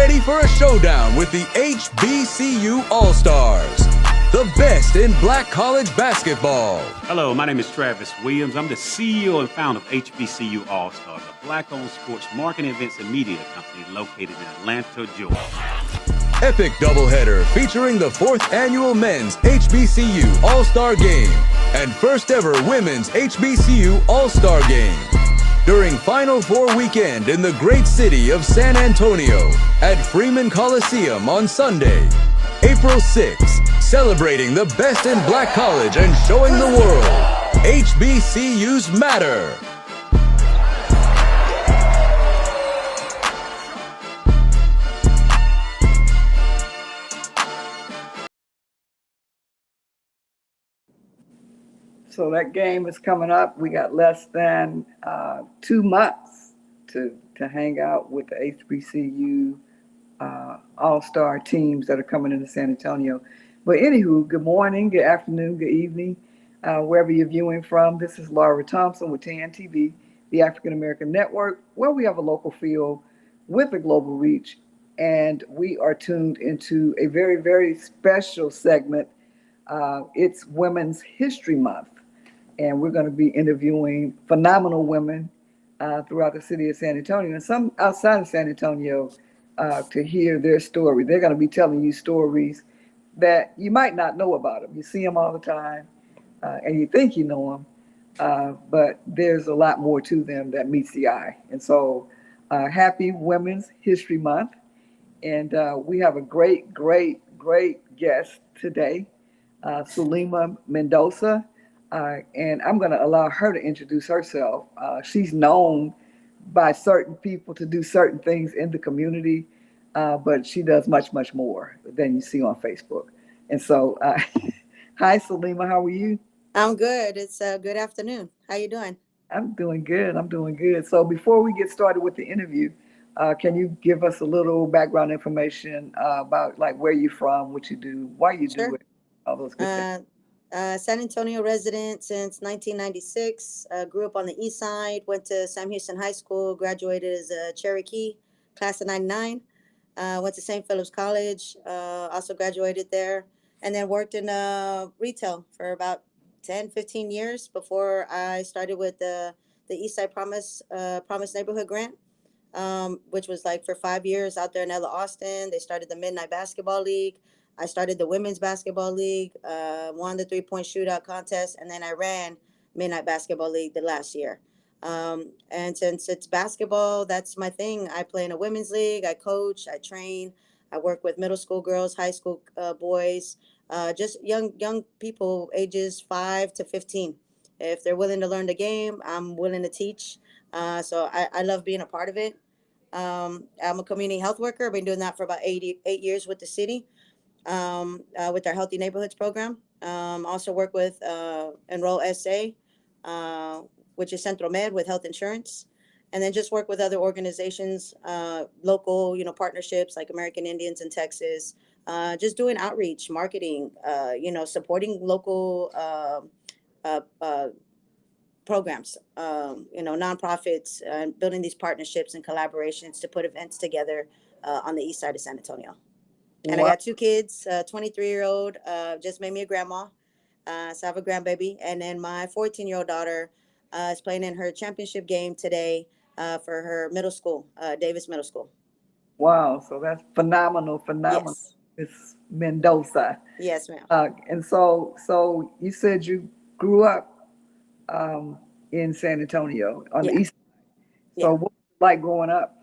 ready for a showdown with the HBCU All-Stars, the best in black college basketball. Hello, my name is Travis Williams. I'm the CEO and founder of HBCU All-Stars, a black-owned sports marketing events and media company located in Atlanta, Georgia. Epic doubleheader featuring the 4th annual men's HBCU All-Star Game and first ever women's HBCU All-Star Game during Final Four weekend in the great city of San Antonio at Freeman Coliseum on Sunday, April 6th, celebrating the best in black college and showing the world HBCUs matter. So that game is coming up. We got less than 2 months to hang out with the HBCU all-star teams that are coming into San Antonio. But anywho, good morning, good afternoon, good evening, wherever you're viewing from. This is Laura Thompson with TAAN TV, the African American Network, where we have a local feel with a global reach. And we are tuned into a very, very special segment. It's Women's History Month. And we're going to be interviewing phenomenal women throughout the city of San Antonio and some outside of San Antonio to hear their story. They're going to be telling you stories that you might not know about them. You see them all the time and you think you know them, but there's a lot more to them that meets the eye. And so happy Women's History Month. And we have a great, great, great guest today, Sulema Mendoza. And I'm going to allow her to introduce herself. She's known by certain people to do certain things in the community, but she does much, much more than you see on Facebook. And so, hi, Sulema, how are you? I'm good. It's a good afternoon. How you doing? I'm doing good. I'm doing good. So before we get started with the interview, can you give us a little background information about like where you're from, what you do, why you Sure. do it, all those good things? San Antonio resident since 1996. Grew up on the east side, went to Sam Houston High School, graduated as a Cherokee, class of 99. Went to St. Philip's College, also graduated there, and then worked in retail for about 10, 15 years before I started with the East Side Promise Neighborhood Grant, which was like for 5 years out there in Ella Austin. They started the Midnight Basketball League. I started the Women's Basketball League, won the 3-point shootout contest, and then I ran Midnight Basketball League the last year. And since it's basketball, that's my thing. I play in a women's league. I coach. I train. I work with middle school girls, high school boys, just young people ages 5 to 15. If they're willing to learn the game, I'm willing to teach. So I love being a part of it. I'm a community health worker. I've been doing that for about 8 years with the city. With our Healthy Neighborhoods program. Also work with Enroll SA, which is Centro Med with health insurance. And then just work with other organizations, local, partnerships like American Indians in Texas, just doing outreach, marketing, supporting local programs, nonprofits, and building these partnerships and collaborations to put events together on the east side of San Antonio. And I got 2 kids, 23-year-old, just made me a grandma. So I have a grandbaby. And then my 14-year-old daughter is playing in her championship game today for her middle school, Davis Middle School. Wow, so that's phenomenal. Yes. It's Mendoza. Yes, ma'am. And so you said you grew up in San Antonio on the east side. So what was it like growing up?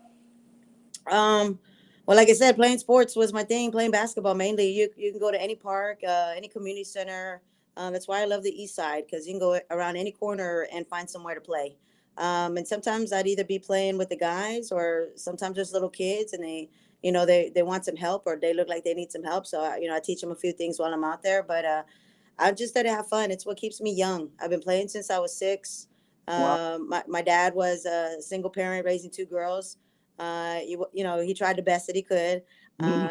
Well, like I said, playing sports was my thing, playing basketball mainly. You can go to any park, any community center. That's why I love the east side, because you can go around any corner and find somewhere to play. And sometimes I'd either be playing with the guys, or sometimes there's little kids and they want some help, or they look like they need some help. So, I teach them a few things while I'm out there. But I'm just there to have fun. It's what keeps me young. I've been playing since I was 6. Wow. My dad was a single parent raising 2 girls. He tried the best that he could.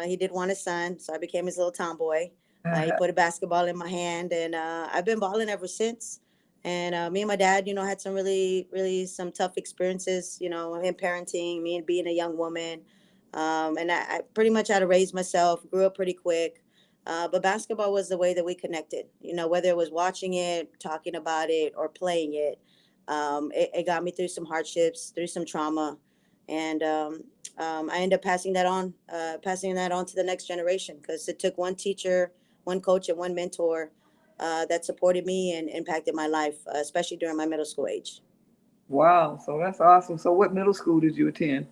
He did want a son, so I became his little tomboy. He put a basketball in my hand, and I've been balling ever since. And me and my dad, had some really, really some tough experiences, him parenting, me and being a young woman. And I pretty much had to raise myself, grew up pretty quick. But basketball was the way that we connected, whether it was watching it, talking about it, or playing it. It got me through some hardships, through some trauma. And I ended up passing that on to the next generation, because it took one teacher, one coach, and one mentor that supported me and impacted my life, especially during my middle school age. Wow, so that's awesome. So what middle school did you attend?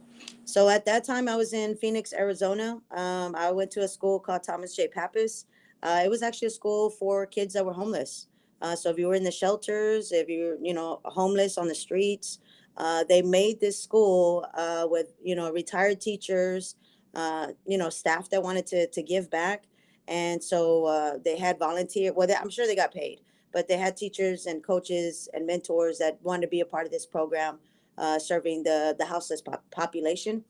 So at that time, I was in Phoenix, Arizona. I went to a school called Thomas J. Pappas. It was actually a school for kids that were homeless. So if you were in the shelters, if you're, homeless on the streets, they made this school with, retired teachers, staff that wanted to give back. And so they had volunteer. Well, I'm sure they got paid, but they had teachers and coaches and mentors that wanted to be a part of this program, serving the houseless population.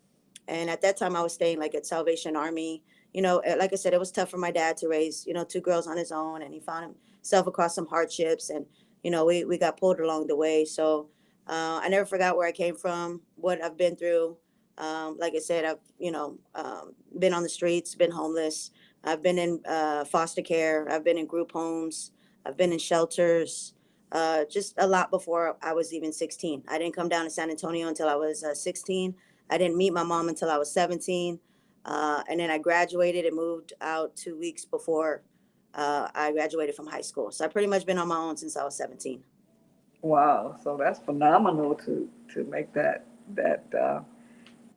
And at that time, I was staying like at Salvation Army. Like I said, it was tough for my dad to raise, two girls on his own, and he found himself across some hardships, and we got pulled along the way. So I never forgot where I came from, what I've been through. Like I said, I've been on the streets, been homeless. I've been in foster care. I've been in group homes. I've been in shelters. Just a lot before I was even 16. I didn't come down to San Antonio until I was 16. I didn't meet my mom until I was 17. And then I graduated and moved out 2 weeks before I graduated from high school. So I've pretty much been on my own since I was 17. Wow, so that's phenomenal to make that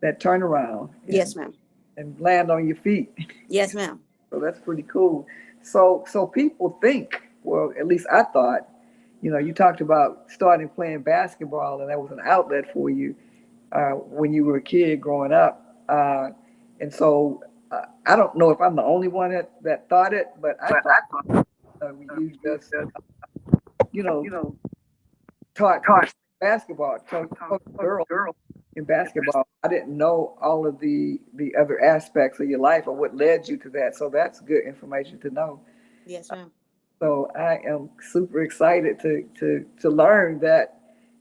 turnaround. Yes, ma'am. And land on your feet. Yes, ma'am. So that's pretty cool. So people think, well, at least I thought, you talked about starting playing basketball, and that was an outlet for you when you were a kid growing up. And so I don't know if I'm the only one that thought it, but I thought you just, taught basketball, taught girls in basketball. I didn't know all of the other aspects of your life or what led you to that. So that's good information to know. Yes, ma'am. So I am super excited to learn that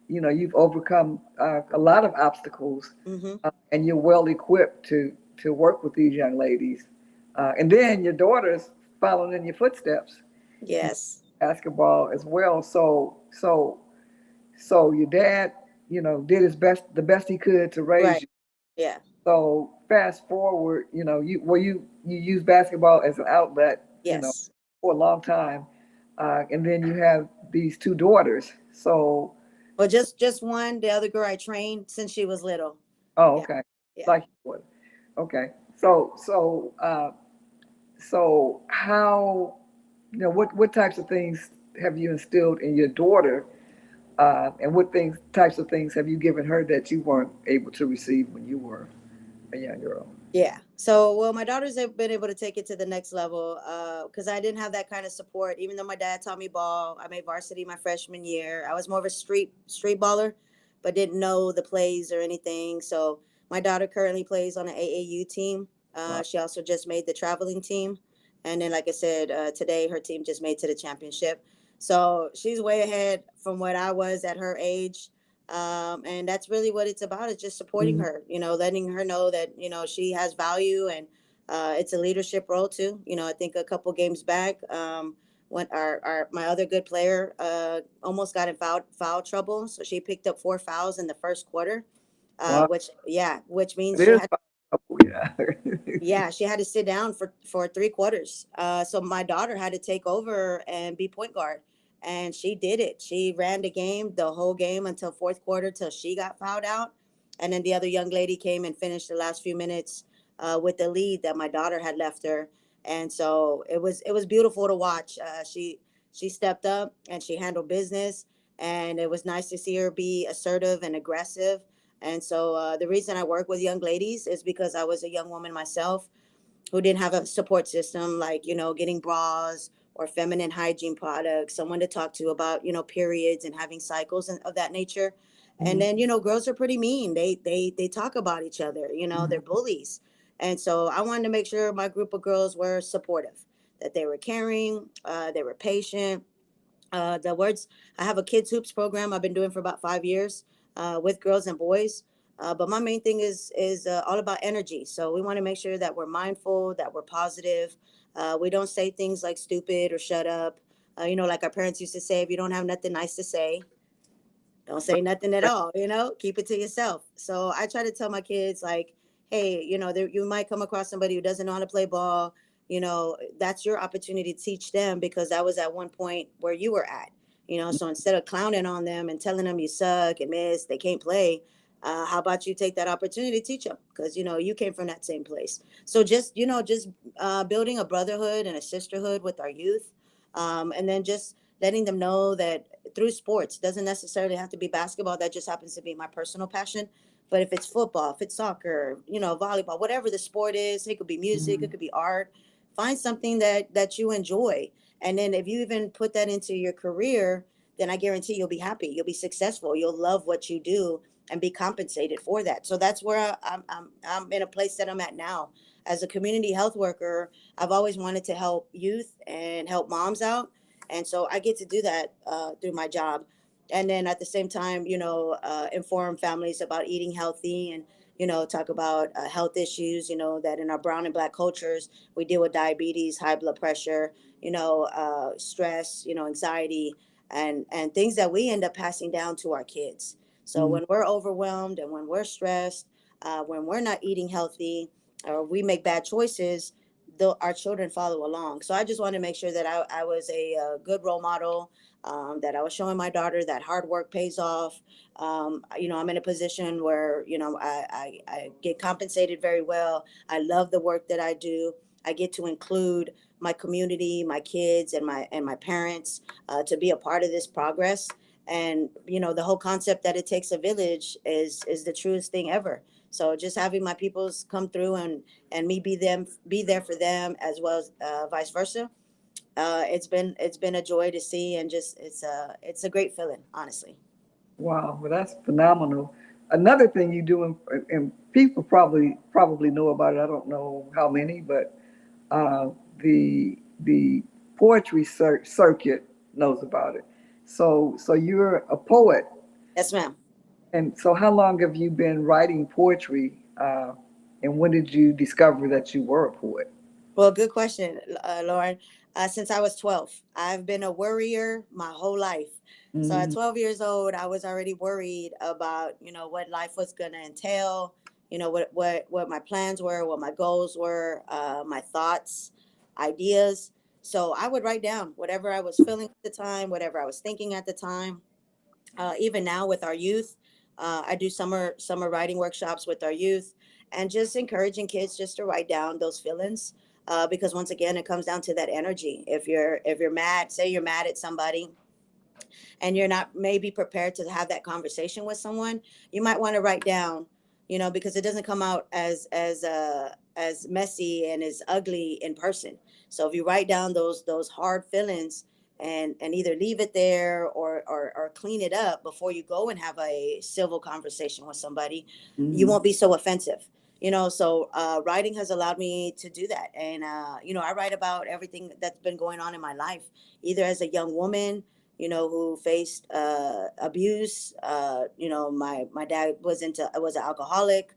you've overcome a lot of obstacles, and you're well equipped to work with these young ladies, and then your daughter's following in your footsteps. Yes. Basketball as well. So your dad, did the best he could to raise Right. you. Yeah. So fast forward, you use basketball as an outlet, Yes. for a long time, and then you have these two daughters. So, Well, just one. The other girl I trained since she was little. oh, Yeah. okay, Yeah. like okay. So how, what types of things have you instilled in your daughter, and what types of things have you given her that you weren't able to receive when you were a young girl? Yeah. So, well, my daughters have been able to take it to the next level because I didn't have that kind of support. Even though my dad taught me ball, I made varsity my freshman year. I was more of a street baller, but didn't know the plays or anything. So my daughter currently plays on an AAU team. Wow. She also just made the traveling team. And then, like I said, today her team just made to the championship. So she's way ahead from what I was at her age. And that's really what it's about, is just supporting Mhm. her, letting her know that, she has value, and it's a leadership role too. I think a couple games back, when my other good player almost got in foul trouble. So she picked up 4 fouls in the first quarter, Wow. which means It she is had, powerful, yeah. yeah, she had to sit down for 3 quarters. So my daughter had to take over and be point guard. And she did it. She ran the whole game until fourth quarter, till she got fouled out. And then the other young lady came and finished the last few minutes with the lead that my daughter had left her. And so it was beautiful to watch. She stepped up and she handled business. And it was nice to see her be assertive and aggressive. And so the reason I work with young ladies is because I was a young woman myself who didn't have a support system, like, getting bras or feminine hygiene products, someone to talk to about, periods and having cycles and of that nature. And then, girls are pretty mean. They talk about each other, they're bullies. And so I wanted to make sure my group of girls were supportive, that they were caring, they were patient. I have a kids hoops program I've been doing for about 5 years with girls and boys. But my main thing is all about energy. So we want to make sure that we're mindful, that we're positive. We don't say things like stupid or shut up. Like our parents used to say, if you don't have nothing nice to say, don't say nothing at all. Keep it to yourself. So I try to tell my kids, like, hey, you might come across somebody who doesn't know how to play ball. That's your opportunity to teach them, because that was at one point where you were at. So instead of clowning on them and telling them you suck and miss, they can't play, how about you take that opportunity to teach them, because you came from that same place. So just building a brotherhood and a sisterhood with our youth, and then just letting them know that through sports, doesn't necessarily have to be basketball. That just happens to be my personal passion. But if it's football, if it's soccer, volleyball, whatever the sport is, it could be music, it could be art. Find something that you enjoy, and then if you even put that into your career, then I guarantee you'll be happy, you'll be successful, you'll love what you do, and be compensated for that. So that's where I'm in a place that I'm at now. As a community health worker, I've always wanted to help youth and help moms out, and so I get to do that through my job. And then at the same time, inform families about eating healthy, and talk about health issues. That in our brown and black cultures, we deal with diabetes, high blood pressure, stress, anxiety, and things that we end up passing down to our kids. So when we're overwhelmed and when we're stressed, when we're not eating healthy, or we make bad choices, our children follow along. So I just want to make sure that I was a good role model, that I was showing my daughter that hard work pays off. I'm in a position where, I get compensated very well. I love the work that I do. I get to include my community, my kids, and my parents to be a part of this progress. And, the whole concept that it takes a village is the truest thing ever. So just having my peoples come through and me be there for them, as well as vice versa. It's been a joy to see, and just it's a great feeling, honestly. Wow, well, that's phenomenal. Another thing you do, and people probably know about it. I don't know how many, but uh, the poetry circuit knows about it. So you're a poet, Yes, ma'am. and so how long have you been writing poetry? And when did you discover that you were a poet? Well, good question, Lauren. Since I was 12, I've been a worrier my whole life. So at Mm, 12 years old, I was already worried about, what life was going to entail, what my plans were, what my goals were, my thoughts, ideas. So I would write down whatever I was feeling at the time, whatever I was thinking at the time. Even now with our youth, I do summer writing workshops with our youth, and just encouraging kids just to write down those feelings, because once again, it comes down to that energy. If you're mad, say you're mad at somebody, and you're not maybe prepared to have that conversation with someone, you might want to write down, because it doesn't come out as messy and as ugly in person. So if you write down those hard feelings, and either leave it there, or clean it up before you go and have a civil conversation with somebody, you mm, won't be so offensive. So writing has allowed me to do that. And I write about everything that's been going on in my life, either as a young woman, who faced abuse. My dad was an alcoholic.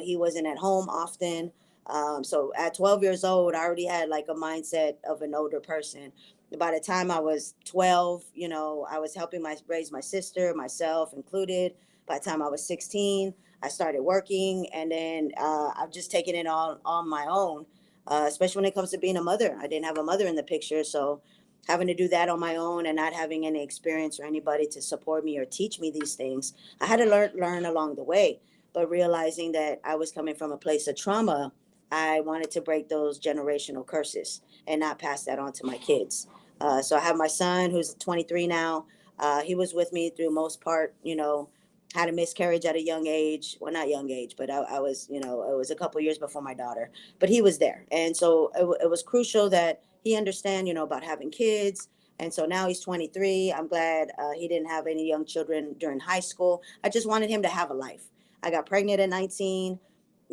He wasn't at home often. So at 12 years old, I already had like a mindset of an older person. By the time I was 12, I was helping raise my sister, myself included. By the time I was 16, I started working, and then I've just taken it all on my own. Especially when it comes to being a mother, I didn't have a mother in the picture, so having to do that on my own and not having any experience or anybody to support me or teach me these things, I had to learn along the way. But realizing that I was coming from a place of trauma, I wanted to break those generational curses and not pass that on to my kids. So I have my son who's 23 now. He was with me through most part, had a miscarriage at a young age. Well, not young age, but I was, it was a couple years before my daughter, but he was there. And so it was crucial that he understand, about having kids. And so now he's 23. I'm glad he didn't have any young children during high school. I just wanted him to have a life. I got pregnant at 19.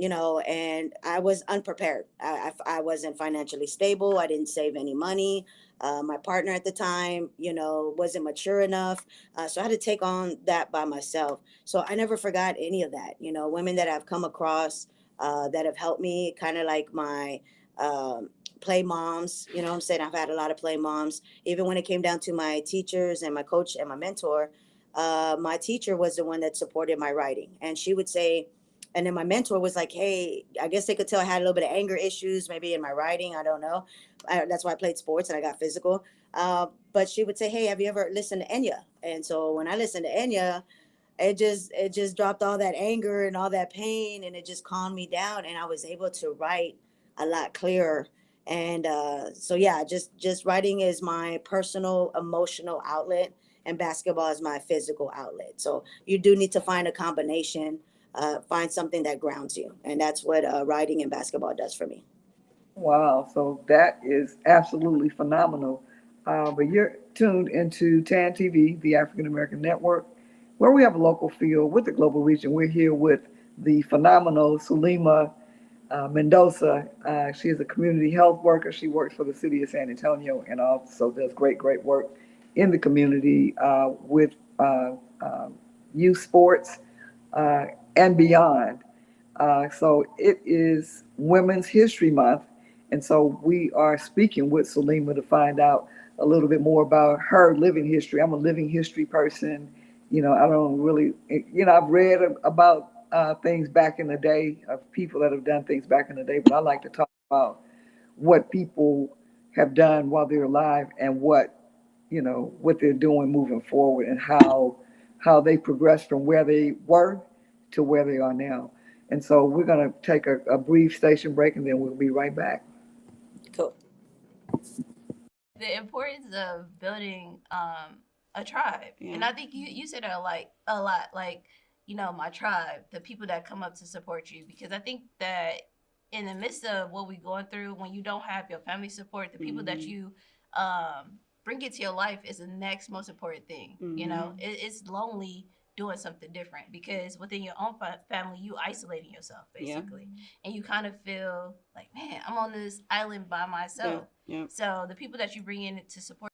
and I was unprepared. I wasn't financially stable. I didn't save any money. My partner at the time, wasn't mature enough. So I had to take on that by myself. So I never forgot any of that. Women that I've come across that have helped me, kind of like my play moms. You know what I'm saying? I've had a lot of play moms. Even when it came down to my teachers and my coach and my mentor, my teacher was the one that supported my writing. And she would say, and then my mentor was like, hey, I guess they could tell I had a little bit of anger issues, maybe in my writing. I don't know. That's why I played sports and I got physical. But she would say, hey, have you ever listened to Enya? And so when I listened to Enya, it just dropped all that anger and all that pain, and it just calmed me down, and I was able to write a lot clearer. And so yeah, just writing is my personal emotional outlet, and basketball is my physical outlet. So you do need to find a combination, find something that grounds you, and that's what writing and basketball does for me. Wow, so that is absolutely phenomenal. But you're tuned into TAN TV, the African American Network, where we have a local feel with the global region. We're here with the phenomenal Sulema Mendoza. She is a community health worker. She works for the city of San Antonio and also does great, great work in the community with youth sports uh, and beyond. So it is Women's History Month, and so we are speaking with Sulema to find out a little bit more about her living history. I'm a living history person. I don't really, I've read about things back in the day of people that have done things back in the day, but I like to talk about what people have done while they're alive and what they're doing moving forward and how they progressed from where they were to where they are now. And so we're going to take a brief station break and then we'll be right back. Cool. The importance of building a tribe. Yeah. And I think you said it a lot, like, my tribe, the people that come up to support you, because I think that in the midst of what we're going through, when you don't have your family support, the people that you bring into your life is the next most important thing. It's lonely doing something different, because within your own family, you isolating yourself basically. Yeah. And you kind of feel like, man, I'm on this island by myself. Yeah. So the people that you bring in to support.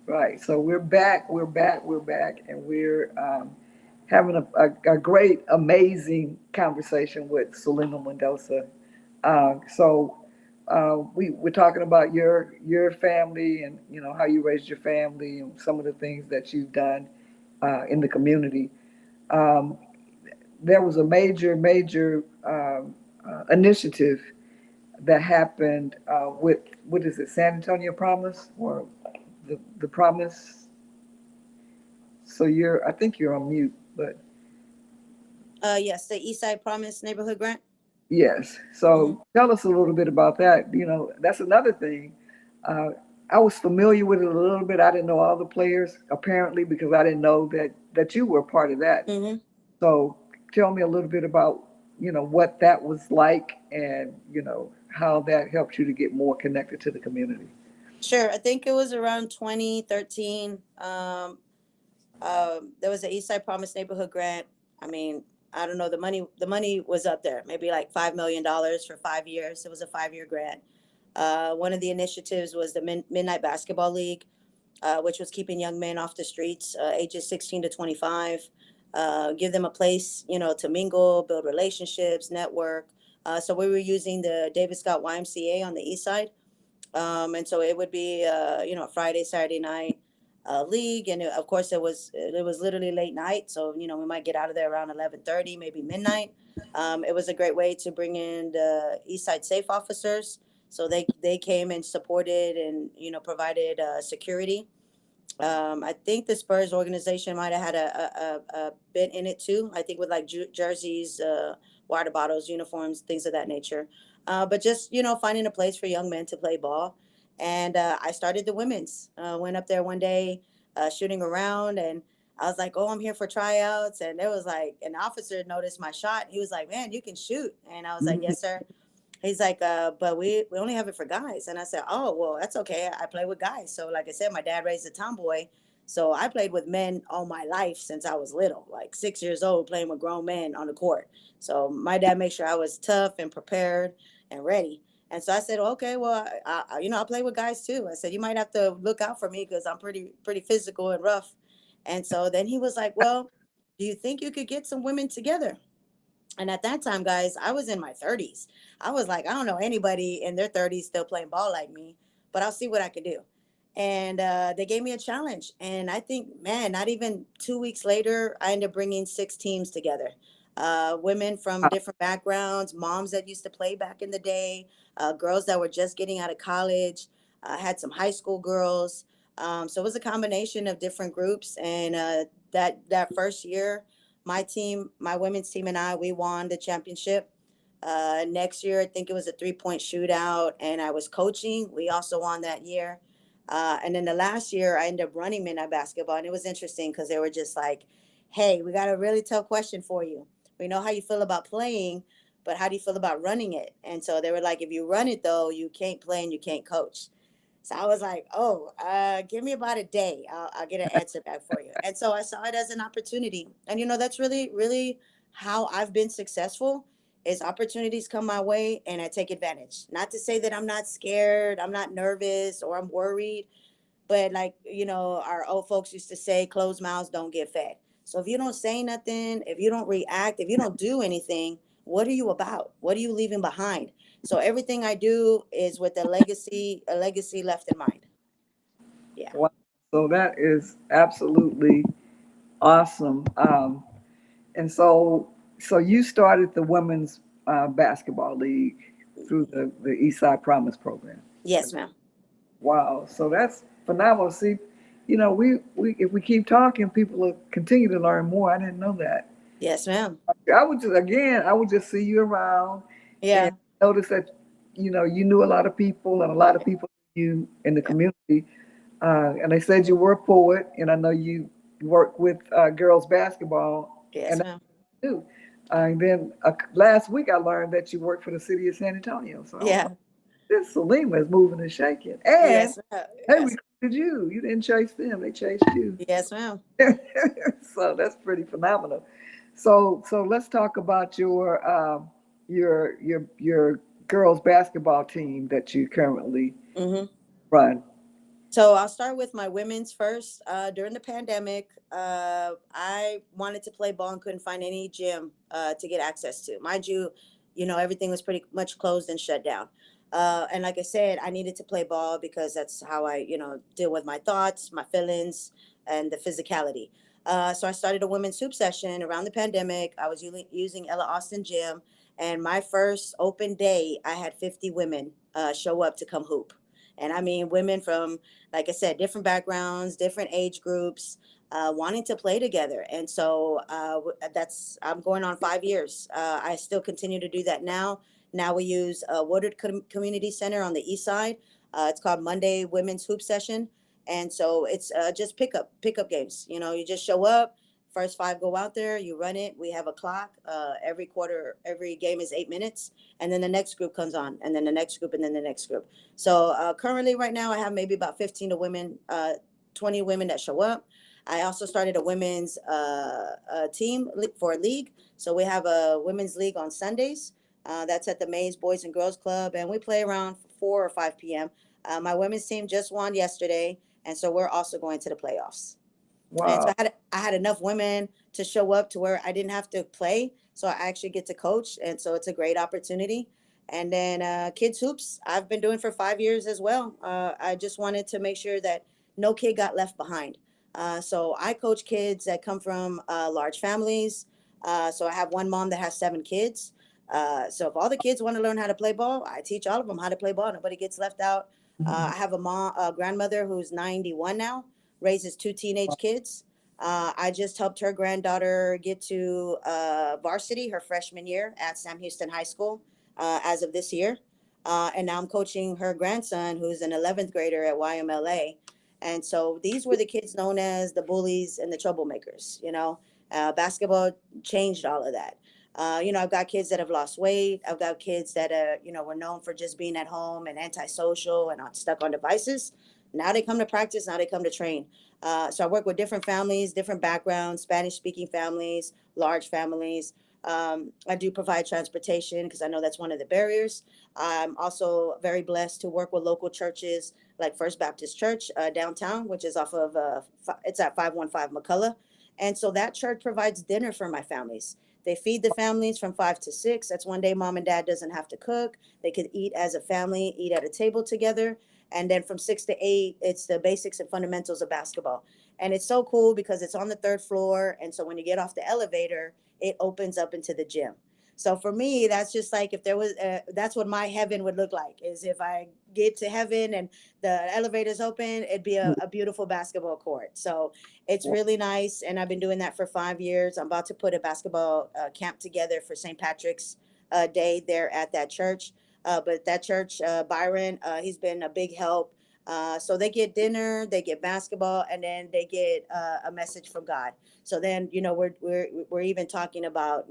Right. So we're back, and we're having a great, amazing conversation with Sulema Mendoza. We're talking about your family and how you raised your family and some of the things that you've done in the community. Um, there was a major initiative that happened with what is it, San Antonio Promise or the Promise? So I think you're on mute, but Yes, the Eastside Promise Neighborhood Grant. yes. So tell us a little bit about that. That's another thing. Uh, I was familiar with it a little bit. I didn't know all the players apparently because I didn't know that you were part of that. Mm-hmm. So tell me a little bit about what that was like and how that helped you to get more connected to the community. Sure. I think it was around 2013. There was an Eastside Promise Neighborhood Grant. I mean, I don't know, the money was up there, maybe like $5 million for 5 years. It was a 5-year grant. One of the initiatives was the Midnight Basketball League, which was keeping young men off the streets, ages 16 to 25, give them a place, to mingle, build relationships, network. So we were using the David Scott YMCA on the east side. And so it would be, Friday, Saturday night league. And of course it was literally late night. So, we might get out of there around 11:30, maybe midnight. It was a great way to bring in the East Side Safe officers. So they came and supported and, provided security. I think the Spurs organization might have had a bit in it too. I think with like jerseys, water bottles, uniforms, things of that nature. But just, finding a place for young men to play ball. And I started the women's. Went up there one day, shooting around, and I was like, "Oh, I'm here for tryouts." And there was like an officer noticed my shot. He was like, "Man, you can shoot." And I was like, "Yes, sir." He's like, but we only have it for guys. And I said, oh, well, that's okay. I play with guys. So like I said, my dad raised a tomboy. So I played with men all my life since I was little, like 6 years old, playing with grown men on the court. So my dad made sure I was tough and prepared and ready. And so I said, okay, well, I'll play with guys too. I said, you might have to look out for me because I'm pretty physical and rough. And so then he was like, well, do you think you could get some women together? And at that time, guys, I was in my 30s. I was like, I don't know anybody in their 30s still playing ball like me, but I'll see what I could do. And they gave me a challenge. And I think, man, not even 2 weeks later, I ended up bringing 6 teams together. Women from different backgrounds, moms that used to play back in the day, girls that were just getting out of college, had some high school girls. So it was a combination of different groups. And that first year, my team, my women's team and I, we won the championship. Next year, I think it was a 3-point shootout, and I was coaching. We also won that year. And then the last year, I ended up running midnight basketball, and it was interesting because they were just like, "Hey, we got a really tough question for you. We know how you feel about playing, but how do you feel about running it?" And so they were like, "If you run it, though, you can't play and you can't coach." So I was like, "Oh, give me about a day. I'll get an answer back for you." And so I saw it as an opportunity. And that's really, really how I've been successful. Is opportunities come my way and I take advantage. Not to say that I'm not scared, I'm not nervous, or I'm worried, but like, our old folks used to say, closed mouths don't get fed. So if you don't say nothing, if you don't react, if you don't do anything, what are you about? What are you leaving behind? So everything I do is with a legacy left in mind. Yeah. Wow. So that is absolutely awesome. And so you started the women's basketball league through the Eastside Promise program. Yes, ma'am. Wow. So that's phenomenal. See, we if we keep talking, people will continue to learn more. I didn't know that. Yes, ma'am. I would just see you around and Yeah. notice that, you knew a lot of people and a lot of people knew you in the Yeah. community. And they said you were a poet, and I know you work with girls basketball, Yes, and I ma'am. do. And then last week I learned that you work for the city of San Antonio. So I was like, Yeah. this Sulema is moving and shaking. And Yes, ma'am. they Yes. recruited you. You didn't chase them; they chased you. Yes, ma'am. So that's pretty phenomenal. So let's talk about your girls basketball team that you currently Hmm. run. So I'll start with my women's first. During the pandemic, I wanted to play ball and couldn't find any gym to get access to. Mind you, everything was pretty much closed and shut down. And like I said, I needed to play ball because that's how I, deal with my thoughts, my feelings, and the physicality. So I started a women's hoop session around the pandemic. I was using Ella Austin Gym, and my first open day, I had 50 women show up to come hoop. And I mean, women from, like I said, different backgrounds, different age groups, wanting to play together. And so I'm going on 5 years. I still continue to do that now. Now we use Woodard Community Center on the east side. It's called Monday Women's Hoop Session. And so it's just pickup games. You just show up. First five go out there, you run it. We have a clock. Every game is 8 minutes. And then the next group comes on, and then the next group, and then the next group. So currently, right now, I have maybe about 15 to women, 20 women that show up. I also started a women's team for a league. So we have a women's league on Sundays. That's at the Mays Boys and Girls Club, and we play around 4 or 5 p.m. My women's team just won yesterday, and so we're also going to the playoffs. And so Wow. I had enough women to show up to where I didn't have to play, so I actually get to coach, and so it's a great opportunity. And then kids hoops, I've been doing for 5 years as well. I just wanted to make sure that no kid got left behind. So I coach kids that come from large families. So I have one mom that has 7 kids. So if all the kids want to learn how to play ball, I teach all of them how to play ball. Nobody gets left out. I have a grandmother who's 91 now, raises 2 teenage kids. I just helped her granddaughter get to varsity her freshman year at Sam Houston High School as of this year. And now I'm coaching her grandson, who's an 11th grader at YMLA. And so these were the kids known as the bullies and the troublemakers. Basketball changed all of that. I've got kids that have lost weight. I've got kids that, were known for just being at home and antisocial and stuck on devices. Now they come to practice. Now they come to train. So I work with different families, different backgrounds, Spanish-speaking families, large families. I do provide transportation because I know that's one of the barriers. I'm also very blessed to work with local churches like First Baptist Church downtown, which is off of it's at 515 McCullough. And so that church provides dinner for my families. They feed the families from 5 to 6. That's one day mom and dad doesn't have to cook. They could eat as a family, eat at a table together. And then from 6 to 8, it's the basics and fundamentals of basketball. And it's so cool because it's on the 3rd floor. And so when you get off the elevator, it opens up into the gym. So for me, that's just like if there was, that's what my heaven would look like, is if I get to heaven and the elevator's open, it'd be a beautiful basketball court. So it's really nice. And I've been doing that for 5 years. I'm about to put a basketball camp together for St. Patrick's Day there at that church. But that church, Byron, he's been a big help. So they get dinner, they get basketball, and then they get a message from God. So then, we're even talking about,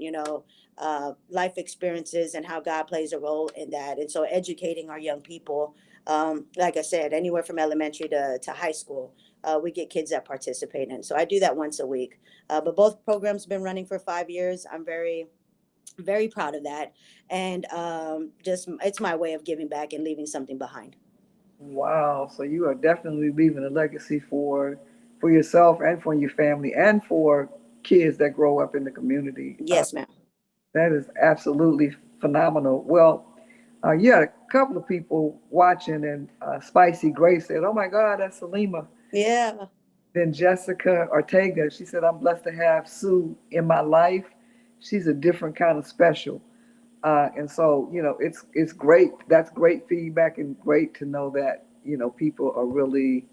life experiences and how God plays a role in that. And so educating our young people, like I said, anywhere from elementary to high school, we get kids that participate in. So I do that once a week. But both programs have been running for 5 years. I'm very, very proud of that. And just it's my way of giving back and leaving something behind. Wow. So you are definitely leaving a legacy for yourself and for your family and for kids that grow up in the community. Yes, ma'am. That is absolutely phenomenal. Well, you had a couple of people watching, and Spicy Grace said, "Oh my God, that's Sulema." Yeah. Then Jessica Ortega, she said, "I'm blessed to have Sue in my life. She's a different kind of special." And so, it's great. That's great feedback and great to know that, people are really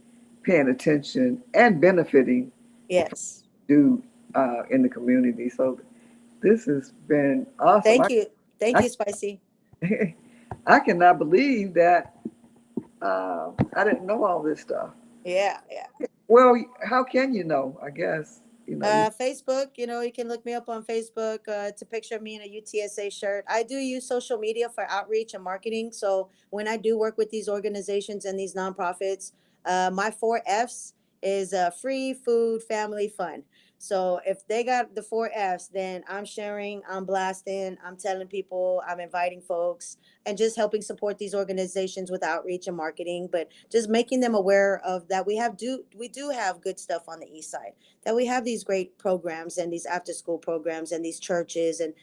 paying attention and benefiting Yes. do in the community. So this has been awesome. Thank you. Thank you, Spicy. I cannot believe that I didn't know all this stuff. Yeah, yeah. Well, how can you know? I guess, Facebook, you can look me up on Facebook. It's a picture of me in a UTSA shirt. I do use social media for outreach and marketing. So when I do work with these organizations and these nonprofits, my 4 F's is free, food, family, fun. So if they got the 4 F's, then I'm sharing, I'm blasting, I'm telling people, I'm inviting folks, and just helping support these organizations with outreach and marketing, but just making them aware of that we do have good stuff on the east side, that we have these great programs and these after school programs and these churches and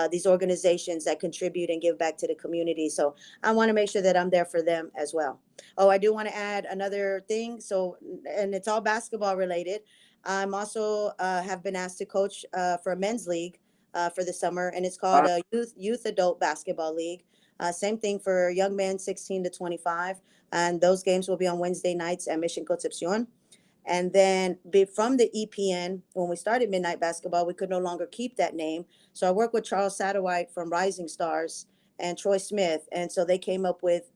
these organizations that contribute and give back to the community. So I want to make sure that I'm there for them as well. Oh, I do want to add another thing. So, and it's all basketball related. I'm also have been asked to coach for a men's league for the summer, and it's called a youth adult basketball league. Same thing for young men 16 to 25, and those games will be on Wednesday nights at Mission Concepcion. And then from the EPN, when we started Midnight Basketball, we could no longer keep that name. So I worked with Charles Satterwhite from Rising Stars and Troy Smith. And so they came up with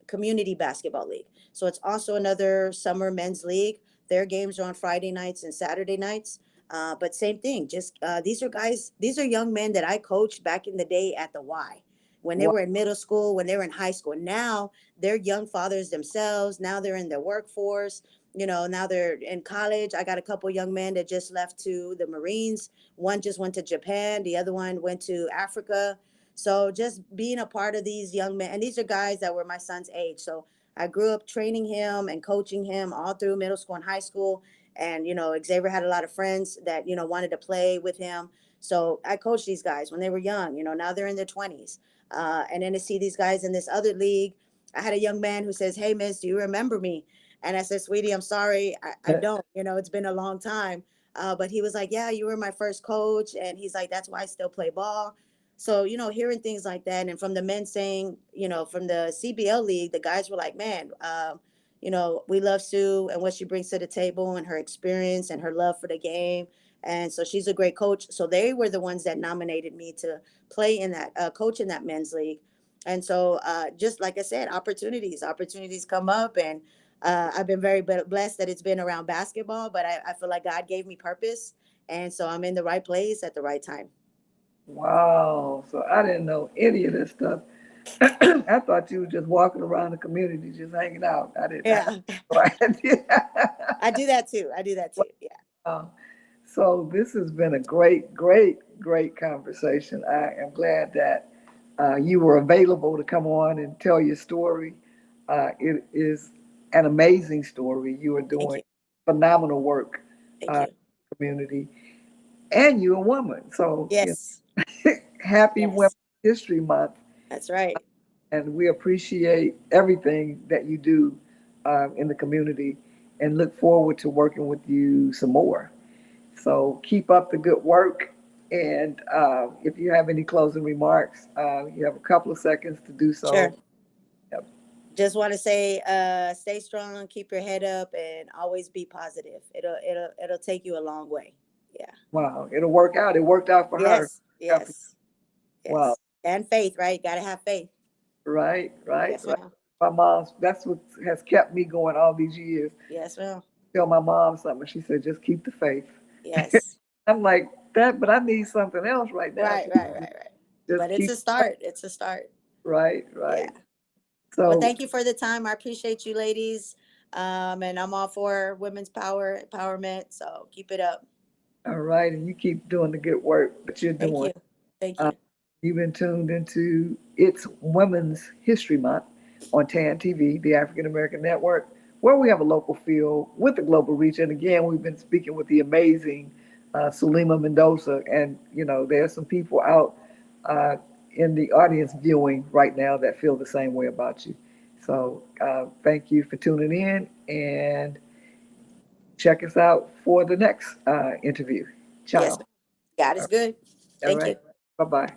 Community Basketball League. So it's also another summer men's league. Their games are on Friday nights and Saturday nights. But same thing, just these are young men that I coached back in the day at the Y, when they were in middle school, when they were in high school. Now they're young fathers themselves. Now they're in their workforce. Now they're in college. I got a couple young men that just left to the Marines. One just went to Japan. The other one went to Africa. So just being a part of these young men, and these are guys that were my son's age. So I grew up training him and coaching him all through middle school and high school. And, Xavier had a lot of friends that, wanted to play with him. So I coached these guys when they were young, now they're in their 20s. And then to see these guys in this other league, I had a young man who says, "Hey, miss, do you remember me?" And I said, "Sweetie, I'm sorry. I don't, it's been a long time." But he was like, "Yeah, you were my first coach." And he's like, "That's why I still play ball." So, hearing things like that. And from the men saying, from the CBL league, the guys were like, "Man, we love Sue and what she brings to the table and her experience and her love for the game. And so she's a great coach." So they were the ones that nominated me to play in that, coach in that men's league. And so just like I said, opportunities come up, and I've been very blessed that it's been around basketball, but I feel like God gave me purpose. And so I'm in the right place at the right time. Wow. So I didn't know any of this stuff. I thought you were just walking around the community, just hanging out. I didn't have Yeah. no idea. I do that too. I do that too. Yeah. Wow. So this has been a great, great, great conversation. I am glad that you were available to come on and tell your story. It is an amazing story. You are Thank doing you. phenomenal work Thank you. community, and you're a woman. So, Yes. happy Women's Yes. History Month, That's right. and we appreciate everything that you do in the community, and look forward to working with you some more. So keep up the good work. And if you have any closing remarks, you have a couple of seconds to do Sure. so. Yep. Just want to say, stay strong, keep your head up, and always be positive. It'll take you a long way. Yeah. Wow, it'll work out. It worked out for her. Yes. Yes. Wow. Yes. And faith, right? Gotta have faith. Right, right, Yes, right. ma'am. My mom's, that's what has kept me going all these years. Yes, ma'am. Tell my mom something. She said, just keep the faith. Yes. I'm like, that, but I need something else right now. Right, right, right, right. Just But it's keep a the faith. start. It's a start. Right, Yeah. right. Well, So, thank you for the time. I appreciate you ladies. And I'm all for women's power, empowerment. So keep it up. all right. And you keep doing the good work that you're Thank doing. you. Thank Uh, you. you've been tuned into It's Women's History Month on TAAN TV, the African American Network, where we have a local feel with a global reach. And again, we've been speaking with the amazing Sulema Mendoza. And, there's some people out in the audience viewing right now that feel the same way about you. So thank you for tuning in, and check us out for the next interview. Yes, Ciao. God is good. All Thank you. right. Bye bye.